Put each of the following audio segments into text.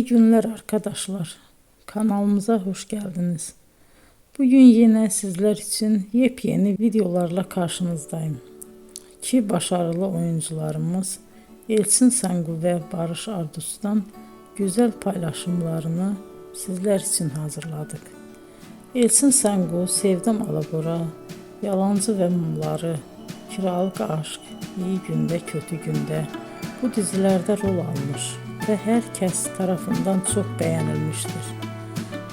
İyi günler arkadaşlar. Kanalımıza hoş geldiniz. Bugün yine sizler için yepyeni videolarla karşınızdayım. İki başarılı oyuncularımız Elçin Sangu ve Barış Ardus'tan güzel paylaşımlarını sizler için hazırladık. Elçin Sangu, Sevdim Alabora, Yalancı ve Mumları, Kiralık Aşk, İyi Günde Kötü Günde bu dizilerde rol almış ve herkes tarafından çok beğenilmiştir.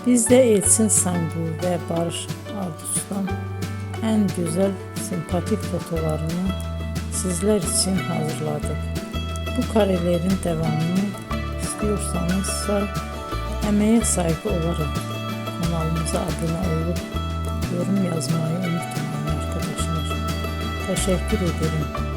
Biz de Elçin Sangu ve Barış Ardus'tan en güzel sempatik fotolarını sizler için hazırladık. Bu karelerin devamını istiyorsanızsa emeğe saygı olarak kanalımıza abone olup yorum yazmayı unutmayın arkadaşlar. Teşekkür ederim.